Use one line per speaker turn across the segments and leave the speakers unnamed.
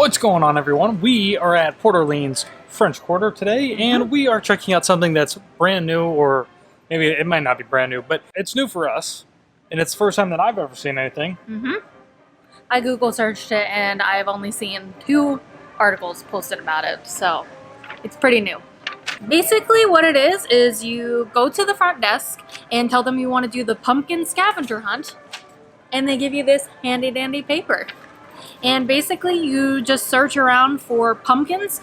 What's going on, everyone? We are at Port Orleans French Quarter today, and we are checking out something that's brand new, or maybe it might not be brand new, but it's new for us, and it's the first time that I've ever seen anything.
I Google searched it, and I've only seen 2 articles posted about it, so it's pretty new. Basically what it is you go to the front desk and tell them you want to do the pumpkin scavenger hunt, and they give you this handy dandy paper. And basically you just search around for pumpkins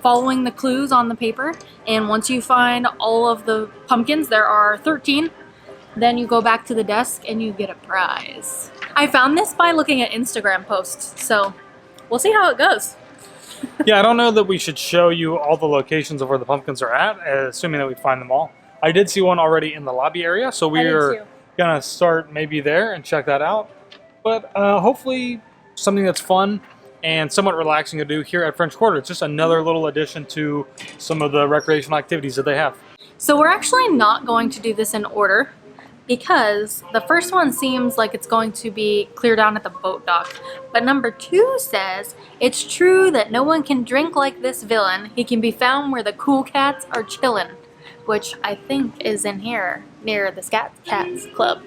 following the clues on the paper, and once you find all of the pumpkins, there are 13, then you go back to the desk and you get a prize. I found this by looking at Instagram posts, so we'll see how it goes.
Yeah, I don't know that we should show you all the locations of where the pumpkins are at, assuming that we find them all. I did see one already in the lobby area, so we're gonna start maybe there and check that out. But hopefully something that's fun and somewhat relaxing to do here at French Quarter. It's just another little addition to some of the recreational activities that they have.
So we're actually not going to do this in order, because the first one seems like it's going to be clear down at the boat dock. But number 2 says, it's true that no one can drink like this villain. He can be found where the cool cats are chillin', which I think is in here near the Scat Cats Club.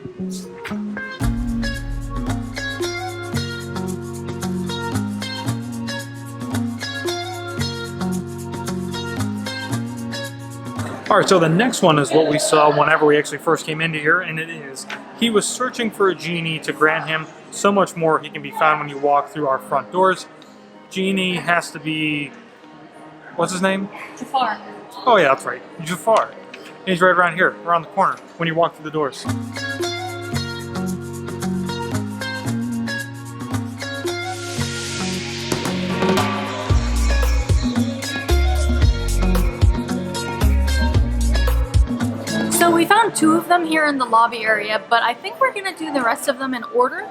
Alright, so the next one is what we saw whenever we actually first came into here, and it is, he was searching for a genie to grant him so much more. He can be found when you walk through our front doors. Genie has to be, what's his name?
Jafar.
Oh yeah, that's right, Jafar. And he's right around here, around the corner, when you walk through the doors.
So we found 2 of them here in the lobby area, but I think we're gonna do the rest of them in order.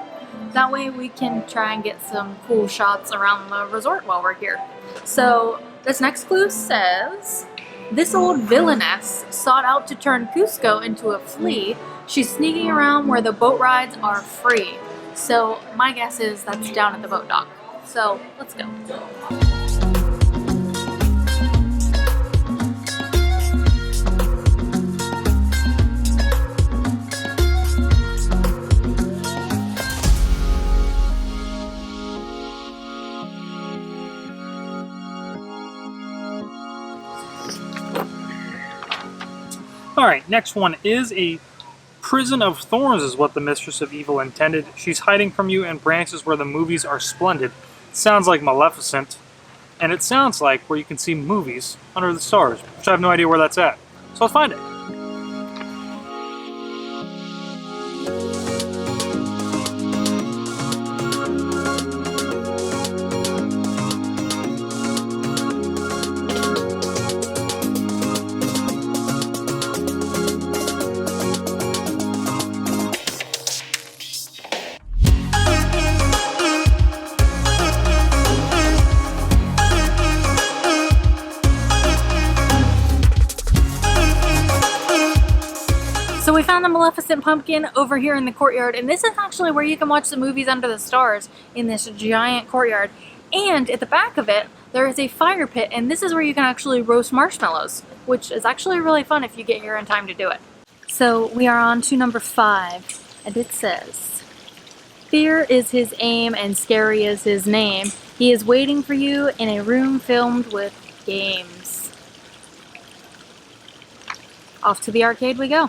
That way we can try and get some cool shots around the resort while we're here. So this next clue says, this old villainess sought out to turn Cusco into a flea. She's sneaking around where the boat rides are free. So my guess is that's down at the boat dock. So let's go.
Alright, next one is a prison of thorns is what the Mistress of Evil intended. She's hiding from you in branches where the movies are splendid. It sounds like Maleficent, and it sounds like where you can see movies under the stars, which I have no idea where that's at. So let's find it.
So we found the Maleficent pumpkin over here in the courtyard, and this is actually where you can watch the movies under the stars, in this giant courtyard. And at the back of it, there is a fire pit, and this is where you can actually roast marshmallows, which is actually really fun if you get here in time to do it. So we are on to number 5, and it says, fear is his aim and scary is his name. He is waiting for you in a room filled with games. Off to the arcade we go.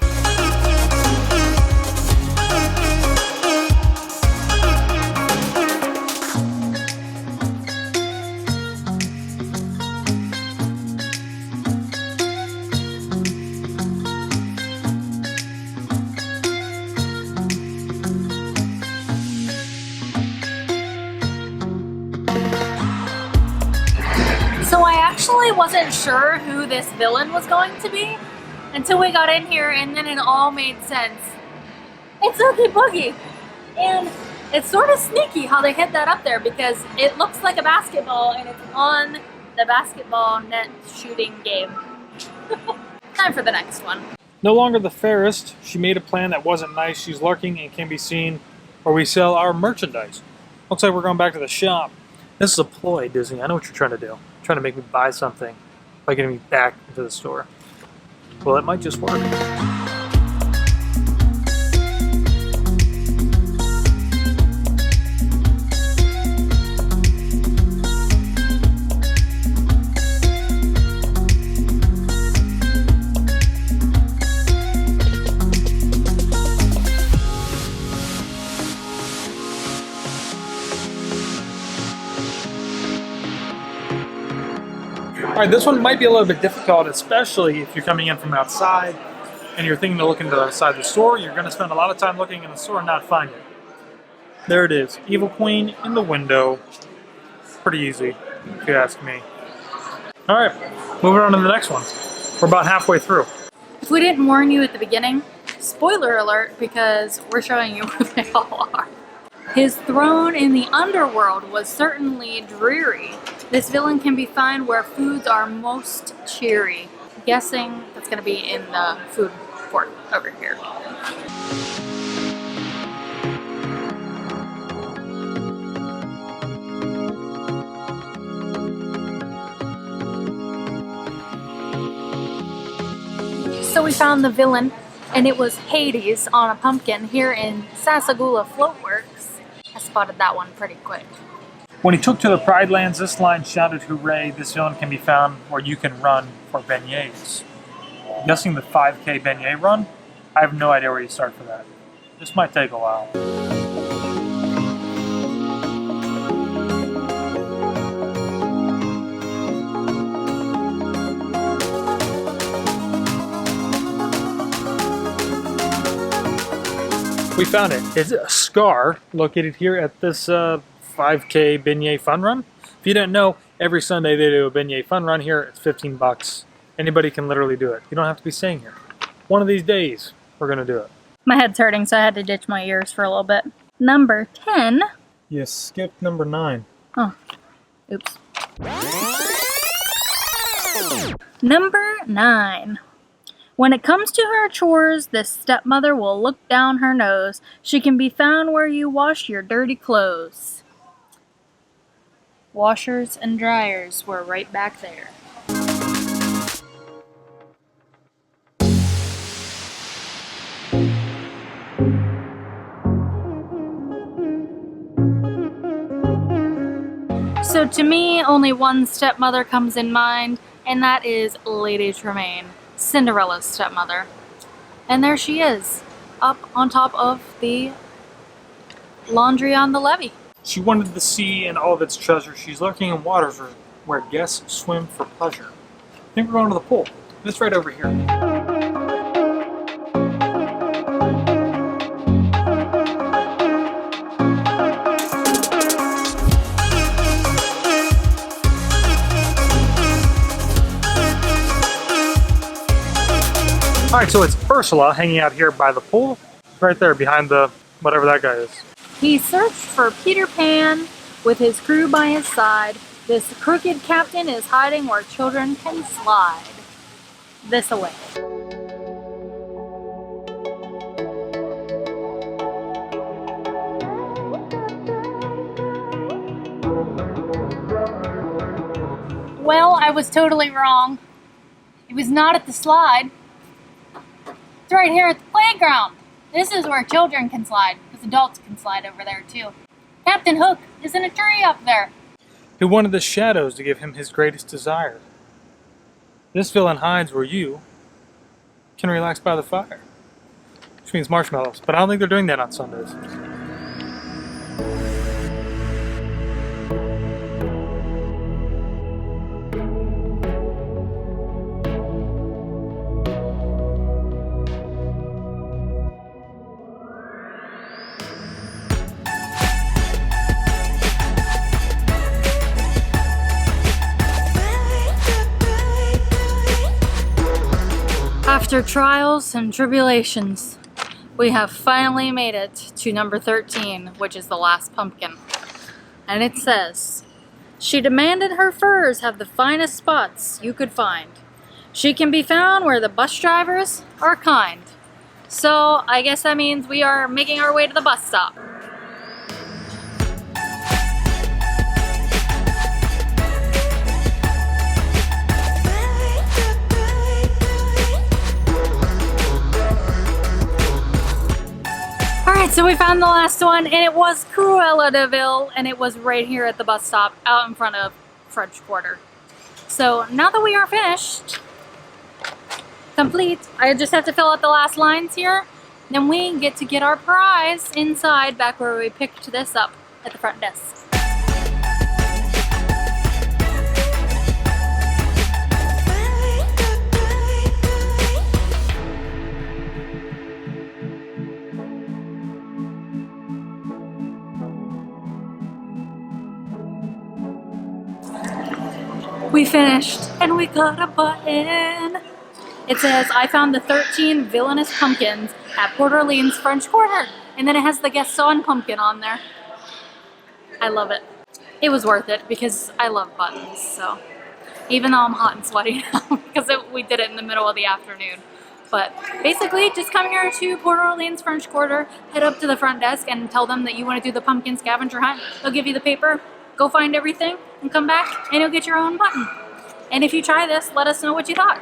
So I actually wasn't sure who this villain was going to be until we got in here, and then it all made sense. It's Oogie Boogie! And it's sort of sneaky how they hid that up there, because it looks like a basketball and it's on the basketball net shooting game. Time for the next one.
No longer the fairest, she made a plan that wasn't nice. She's lurking and can be seen where we sell our merchandise. Looks like we're going back to the shop. This is a ploy, Disney. I know what you're trying to do. You're trying to make me buy something by getting me back into the store. Well, it might just work. Alright, this one might be a little bit difficult, especially if you're coming in from outside and you're thinking to look into the side of the store. You're going to spend a lot of time looking in the store and not find it. There it is. Evil Queen in the window. Pretty easy, if you ask me. Alright, moving on to the next one. We're about halfway through.
If we didn't warn you at the beginning, spoiler alert, because we're showing you where they all are. His throne in the underworld was certainly dreary. This villain can be found where foods are most cheery. Guessing that's going to be in the food court over here. So we found the villain, and it was Hades on a pumpkin here in Sasagula Floatworks. I spotted that one pretty quick.
When he took to the Pride Lands, this line shouted, "Hooray, this villain can be found where you can run for beignets." Guessing the 5K beignet run? I have no idea where you start for that. This might take a while. We found it. It's a scar located here at this 5K beignet fun run. If you didn't know, every Sunday they do a beignet fun run here. It's 15 bucks. Anybody can literally do it. You don't have to be staying here. One of these days, we're gonna do it.
My head's hurting, so I had to ditch my ears for a little bit. Number 10.
You skipped number 9.
Oh, oops. Number 9. When it comes to her chores, this stepmother will look down her nose. She can be found where you wash your dirty clothes. Washers and dryers were right back there. So to me, only one stepmother comes in mind, and that is Lady Tremaine, Cinderella's stepmother. And there she is, up on top of the laundry on the levee.
She wanted the sea and all of its treasure. She's lurking in waters where guests swim for pleasure. I think we're going to the pool. It's right over here. Alright, so it's Ursula hanging out here by the pool. Right there behind the whatever that guy is.
He searched for Peter Pan with his crew by his side. This crooked captain is hiding where children can slide. This away. Well, I was totally wrong. It was not at the slide. It's right here at the playground. This is where children can slide, because adults can slide over there too. Captain Hook is in a tree up there.
He wanted the shadows to give him his greatest desire. This villain hides where you can relax by the fire. Which means marshmallows, but I don't think they're doing that on Sundays.
After trials and tribulations, we have finally made it to number 13, which is the last pumpkin. And it says, she demanded her furs have the finest spots you could find. She can be found where the bus drivers are kind. So I guess that means we are making our way to the bus stop. So we found the last one, and it was Cruella de Vil, and it was right here at the bus stop out in front of French Quarter. So now that we are finished, complete, I just have to fill out the last lines here. Then we get to get our prize inside back where we picked this up at the front desk. We finished, and we got a button. It says, I found the 13 villainous pumpkins at Port Orleans French Quarter. And then it has the Gaston pumpkin on there. I love it. It was worth it because I love buttons, so. Even though I'm hot and sweaty now because we did it in the middle of the afternoon. But basically, just come here to Port Orleans French Quarter, head up to the front desk and tell them that you want to do the pumpkin scavenger hunt. They'll give you the paper, go find everything, and come back and you'll get your own button. And if you try this, let us know what you thought.